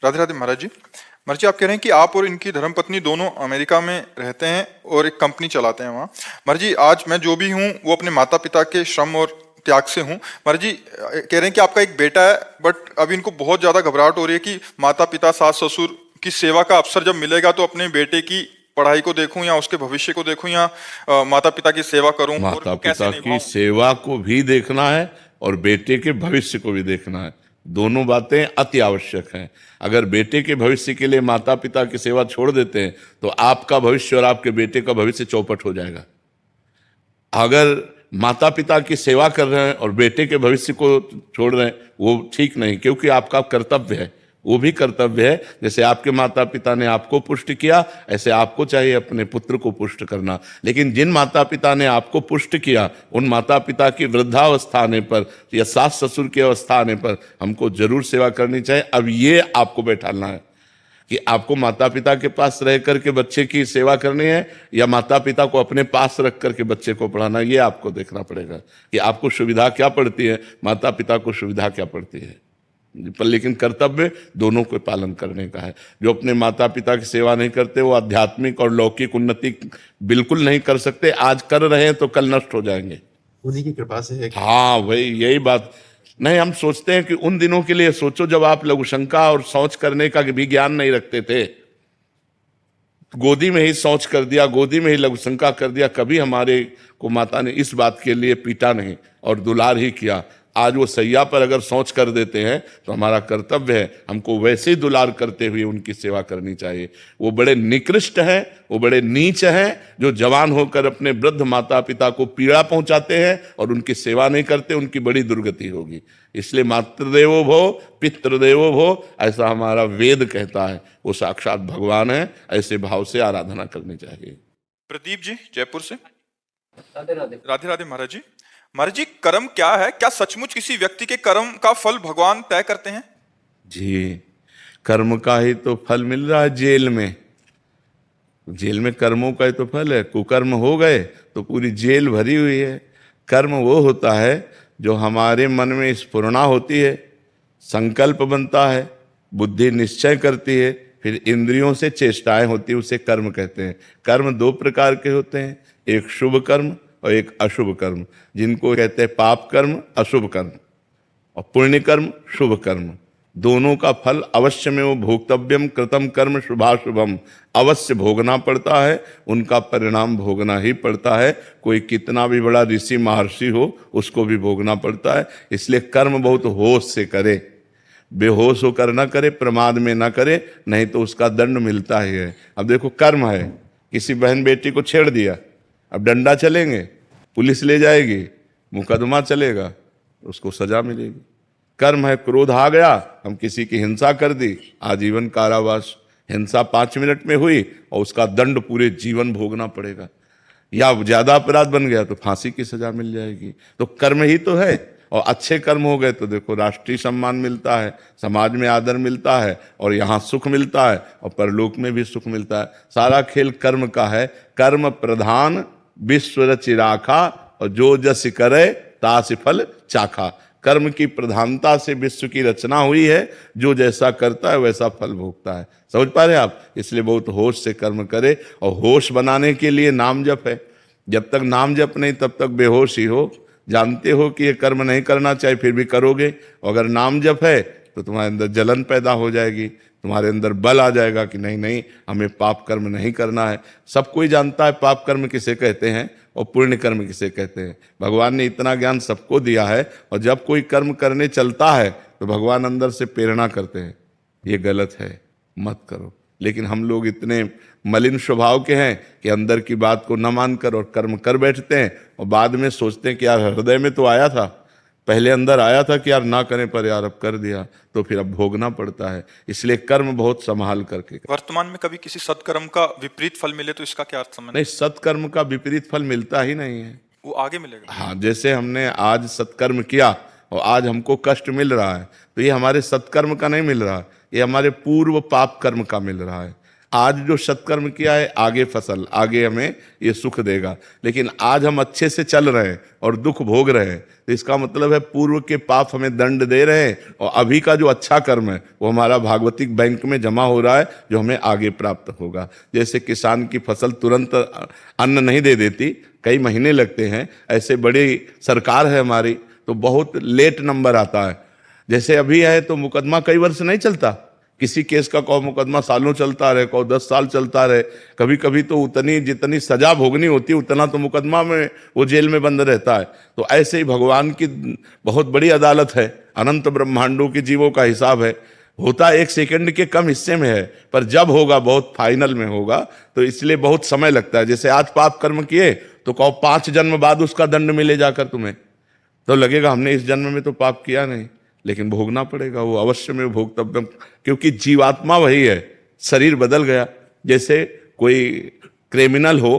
राधे राधे महाराज जी। महाराज जी, आप कह रहे हैं कि आप और इनकी धर्मपत्नी दोनों अमेरिका में रहते हैं और एक कंपनी चलाते हैं वहाँ। महाराज जी, आज मैं जो भी हूँ वो अपने माता पिता के श्रम और त्याग से हूँ। महाराज जी कह रहे हैं कि आपका एक बेटा है, बट अभी इनको बहुत ज्यादा घबराहट हो रही है कि माता पिता सास ससुर की सेवा का अवसर जब मिलेगा तो अपने बेटे की पढ़ाई को देखूं या उसके भविष्य को देखूं या माता पिता की सेवा करूं, और माता वो कैसे पिता की निभाऊं। सेवा को भी देखना है और बेटे के भविष्य को भी देखना है। दोनों बातें अति आवश्यक हैं। अगर बेटे के भविष्य के लिए माता पिता की सेवा छोड़ देते हैं तो आपका भविष्य और आपके बेटे का भविष्य चौपट हो जाएगा। अगर माता पिता की सेवा कर रहे हैं और बेटे के भविष्य को छोड़ रहे हैं, वो ठीक नहीं, क्योंकि आपका कर्तव्य है, वो भी कर्तव्य है। जैसे आपके माता पिता ने आपको पुष्ट किया, ऐसे आपको चाहिए अपने पुत्र को पुष्ट करना। लेकिन जिन माता पिता ने आपको पुष्ट किया, उन माता पिता की वृद्धावस्था आने पर या सास ससुर की अवस्था आने पर हमको जरूर सेवा करनी चाहिए। अब ये आपको बैठाना है कि आपको माता पिता के पास रह करके बच्चे की सेवा करनी है या माता पिता को अपने पास रख करके बच्चे को पढ़ाना। ये आपको देखना पड़ेगा कि आपको सुविधा क्या पड़ती है, माता पिता को सुविधा क्या पड़ती है। पर लेकिन कर्तव्य दोनों को पालन करने का है। जो अपने माता पिता की सेवा नहीं करते वो आध्यात्मिक और लौकिक उन्नति बिल्कुल नहीं कर सकते। आज कर रहे हैं तो कल नष्ट हो जाएंगे। उन्हीं की कृपा से है। हाँ भाई, यही बात नहीं। हम सोचते हैं कि उन दिनों के लिए सोचो जब आप लघुशंका और शौच करने का भी ज्ञान नहीं रखते थे, गोदी में ही शौच कर दिया, गोदी में ही लघुशंका कर दिया। कभी हमारे को माता ने इस बात के लिए पीटा नहीं और दुलार ही किया। आज वो सैया पर अगर शौच कर देते हैं तो हमारा कर्तव्य है हमको वैसे ही दुलार करते हुए उनकी सेवा करनी चाहिए। वो बड़े निकृष्ट हैं, वो बड़े नीच हैं जो जवान होकर अपने वृद्ध माता पिता को पीड़ा पहुंचाते हैं और उनकी सेवा नहीं करते। उनकी बड़ी दुर्गति होगी। इसलिए मातृदेवो भव पितृदेवो भव, ऐसा हमारा वेद कहता है। वो साक्षात भगवान है, ऐसे भाव से आराधना करनी चाहिए। प्रदीप जी जयपुर से। राधे राधे। राधे राधे महाराज जी। महाराज जी, कर्म क्या है? क्या सचमुच किसी व्यक्ति के कर्म का फल भगवान तय करते हैं? जी, कर्म का ही तो फल मिल रहा है जेल में। जेल में कर्मों का ही तो फल है। कुकर्म हो गए तो पूरी जेल भरी हुई है। कर्म वो होता है जो हमारे मन में स्फुरणा होती है, संकल्प बनता है, बुद्धि निश्चय करती है, फिर इंद्रियों से चेष्टाएं होती है, उसे कर्म कहते हैं। कर्म दो प्रकार के होते हैं, एक शुभ कर्म और एक अशुभ कर्म, जिनको कहते हैं पाप कर्म, अशुभ कर्म, और पुण्य कर्म, शुभ कर्म। दोनों का फल अवश्य में वो भोक्तव्यम कृतम कर्म शुभाशुभम, अवश्य भोगना पड़ता है। उनका परिणाम भोगना ही पड़ता है। कोई कितना भी बड़ा ऋषि महर्षि हो उसको भी भोगना पड़ता है। इसलिए कर्म बहुत होश से करे, बेहोश होकर ना करे, प्रमाद में ना करे, नहीं तो उसका दंड मिलता ही है। अब देखो, कर्म है, किसी बहन बेटी को छेड़ दिया, अब डंडा चलेंगे, पुलिस ले जाएगी, मुकदमा चलेगा, उसको सजा मिलेगी। कर्म है, क्रोध आ गया, हम किसी की हिंसा कर दी, आजीवन कारावास। हिंसा 5 मिनट में हुई और उसका दंड पूरे जीवन भोगना पड़ेगा। या ज्यादा अपराध बन गया तो फांसी की सजा मिल जाएगी। तो कर्म ही तो है। और अच्छे कर्म हो गए तो देखो राष्ट्रीय सम्मान मिलता है, समाज में आदर मिलता है, और यहाँ सुख मिलता है और परलोक में भी सुख मिलता है। सारा खेल कर्म का है। कर्म प्रधान विश्व रचि राखा, और जो जस करे तास फल चाखा। कर्म की प्रधानता से विश्व की रचना हुई है। जो जैसा करता है वैसा फल भोगता है। समझ पा रहे हैं आप? इसलिए बहुत होश से कर्म करे। और होश बनाने के लिए नाम जप है। जब तक नाम जप नहीं तब तक बेहोश ही हो। जानते हो कि ये कर्म नहीं करना चाहिए, फिर भी करोगे। अगर नाम जप है तो तुम्हारे अंदर जलन पैदा हो जाएगी, तुम्हारे अंदर बल आ जाएगा कि नहीं नहीं, हमें पाप कर्म नहीं करना है। सब कोई जानता है पाप कर्म किसे कहते हैं और पुण्य कर्म किसे कहते हैं। भगवान ने इतना ज्ञान सबको दिया है। और जब कोई कर्म करने चलता है तो भगवान अंदर से प्रेरणा करते हैं, ये गलत है, मत करो। लेकिन हम लोग इतने मलिन स्वभाव के हैं कि अंदर की बात को न मानकर और कर्म कर बैठते हैं, और बाद में सोचते हैं कि यार हृदय में तो आया था, पहले अंदर आया था कि यार ना करें, पर यार अब कर दिया, तो फिर अब भोगना पड़ता है। इसलिए कर्म बहुत संभाल करके। वर्तमान में कभी किसी सत्कर्म का विपरीत फल मिले तो इसका क्या अर्थ समझ? नहीं, सत्कर्म का विपरीत फल मिलता ही नहीं है, वो आगे मिलेगा। हाँ, जैसे हमने आज सत्कर्म किया और आज हमको कष्ट मिल रहा है, तो ये हमारे सत्कर्म का नहीं मिल रहा, ये हमारे पूर्व पाप कर्म का मिल रहा है। आज जो सत्कर्म किया है आगे फसल, आगे हमें ये सुख देगा। लेकिन आज हम अच्छे से चल रहे हैं और दुख भोग रहे हैं, तो इसका मतलब है पूर्व के पाप हमें दंड दे रहे हैं, और अभी का जो अच्छा कर्म है वो हमारा भागवतिक बैंक में जमा हो रहा है, जो हमें आगे प्राप्त होगा। जैसे किसान की फसल तुरंत अन्न नहीं दे देती, कई महीने लगते हैं, ऐसे बड़ी सरकार है हमारी तो बहुत लेट नंबर आता है। जैसे अभी है तो मुकदमा कई वर्ष नहीं चलता, किसी केस का कहो मुकदमा सालों चलता रहे, कहो 10 साल चलता रहे, कभी कभी तो उतनी जितनी सजा भोगनी होती है उतना तो मुकदमा में वो जेल में बंद रहता है। तो ऐसे ही भगवान की बहुत बड़ी अदालत है, अनंत ब्रह्मांडों के जीवों का हिसाब है, होता 1 सेकंड के कम हिस्से में है, पर जब होगा बहुत फाइनल में होगा, तो इसलिए बहुत समय लगता है। जैसे आज पाप कर्म किए तो कहो 5 जन्म बाद उसका दंड मिले जाकर तुम्हें, तो लगेगा हमने इस जन्म में तो पाप किया नहीं, लेकिन भोगना पड़ेगा, वो अवश्य में भोगतव्य, क्योंकि जीवात्मा वही है, शरीर बदल गया। जैसे कोई क्रिमिनल हो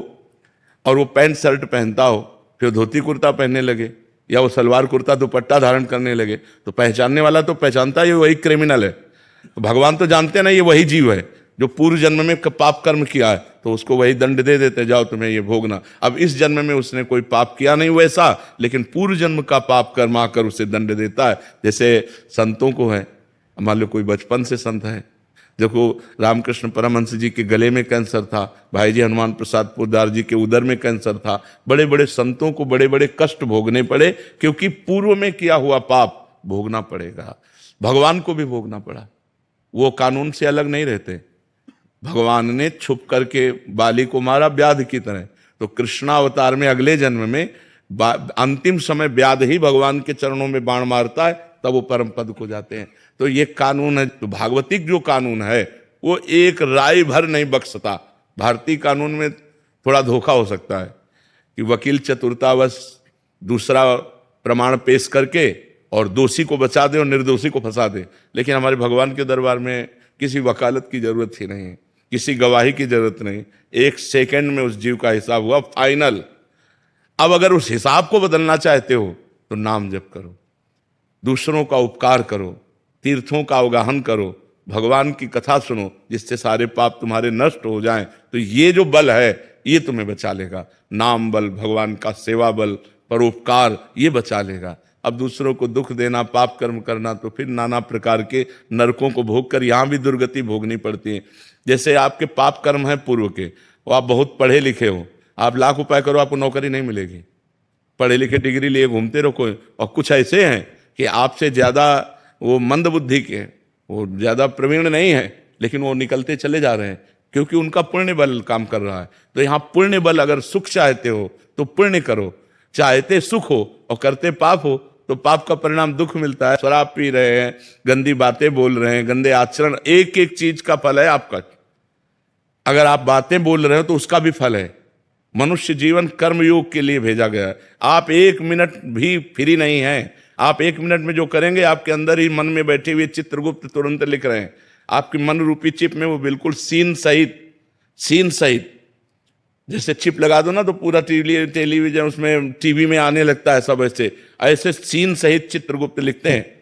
और वो पैंट शर्ट पहनता हो, फिर धोती कुर्ता पहनने लगे, या वो सलवार कुर्ता दुपट्टा धारण करने लगे, तो पहचानने वाला तो पहचानता है ये वही क्रिमिनल है। तो भगवान तो जानते ना ये वही जीव है जो पूर्व जन्म में पाप कर्म किया है, तो उसको वही दंड दे देते, जाओ तुम्हें ये भोगना। अब इस जन्म में उसने कोई पाप किया नहीं वैसा, लेकिन पूर्व जन्म का पाप कर्म आकर उसे दंड देता है। जैसे संतों को है, मान लो कोई बचपन से संत है, देखो रामकृष्ण परमहंस जी के गले में कैंसर था, भाई जी हनुमान प्रसाद पोद्दार जी के उदर में कैंसर था, बड़े बड़े संतों को बड़े बड़े कष्ट भोगने पड़े, क्योंकि पूर्व में किया हुआ पाप भोगना पड़ेगा। भगवान को भी भोगना पड़ा, वो कानून से अलग नहीं रहते। भगवान ने छुप करके बाली को मारा व्याध की तरह, तो कृष्णावतार में अगले जन्म में अंतिम समय व्याध ही भगवान के चरणों में बाण मारता है, तब वो परम पद को जाते हैं। तो ये कानून है, तो भागवतिक जो कानून है वो एक राय भर नहीं बख्शता। भारतीय कानून में थोड़ा धोखा हो सकता है कि वकील चतुरतावश दूसरा प्रमाण पेश करके और दोषी को बचा दे और निर्दोषी को फंसा दे, लेकिन हमारे भगवान के दरबार में किसी वकालत की जरूरत ही नहीं, किसी गवाही की जरूरत नहीं, 1 सेकंड में उस जीव का हिसाब हुआ फाइनल। अब अगर उस हिसाब को बदलना चाहते हो तो नाम जप करो, दूसरों का उपकार करो, तीर्थों का अवगाहन करो, भगवान की कथा सुनो, जिससे सारे पाप तुम्हारे नष्ट हो जाएं। तो ये जो बल है ये तुम्हें बचा लेगा, नाम बल, भगवान का सेवा बल, परोपकार, ये बचा लेगा। अब दूसरों को दुख देना, पाप कर्म करना, तो फिर नाना प्रकार के नरकों को भोग कर यहाँ भी दुर्गति भोगनी पड़ती है। जैसे आपके पाप कर्म है पूर्व के, वो आप बहुत पढ़े लिखे हो, आप लाख उपाय करो आपको नौकरी नहीं मिलेगी, पढ़े लिखे डिग्री लिए घूमते रहो। और कुछ ऐसे हैं कि आपसे ज़्यादा वो मंद बुद्धि के, वो ज़्यादा प्रवीण नहीं है, लेकिन वो निकलते चले जा रहे हैं, क्योंकि उनका पुण्य बल काम कर रहा है। तो यहाँ पुण्य बल, अगर सुख चाहते हो तो पुण्य करो, चाहते सुख हो और करते पाप हो तो पाप का परिणाम दुख मिलता है। शराब पी रहे हैं, गंदी बातें बोल रहे हैं, गंदे आचरण, एक एक चीज का फल है आपका। अगर आप बातें बोल रहे हो तो उसका भी फल है। मनुष्य जीवन कर्मयोग के लिए भेजा गया है। आप 1 मिनट भी फ्री नहीं हैं। आप 1 मिनट में जो करेंगे, आपके अंदर ही मन में बैठे हुए चित्रगुप्त तुरंत लिख रहे हैं। आपकी मन रूपी चिप में वो बिल्कुल सीन सहित जैसे चिप लगा दो ना तो पूरा टेलीविजन उसमें टीवी में आने लगता है, सब ऐसे सीन सहित चित्रगुप्त लिखते हैं।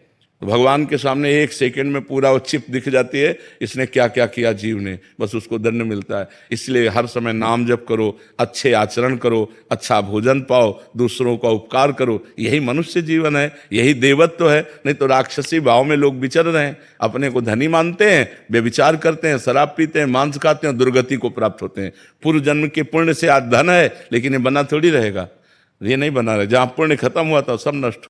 तो भगवान के सामने 1 सेकंड में पूरा वो चिप दिख जाती है, इसने क्या क्या किया जीव ने, बस उसको दंड मिलता है। इसलिए हर समय नाम जप करो, अच्छे आचरण करो, अच्छा भोजन पाओ, दूसरों का उपकार करो, यही मनुष्य जीवन है, यही देवत्व है। नहीं तो राक्षसी भाव में लोग विचर रहे हैं, अपने को धनी मानते हैं, व्यभिचार करते हैं, शराब पीते हैं, मांस खाते हैं, दुर्गति को प्राप्त होते हैं। पूर्व जन्म के पुण्य से आज धन है, लेकिन ये बना थोड़ी रहेगा, ये नहीं बना रहे। जहाँ पुण्य खत्म हुआ था सब नष्ट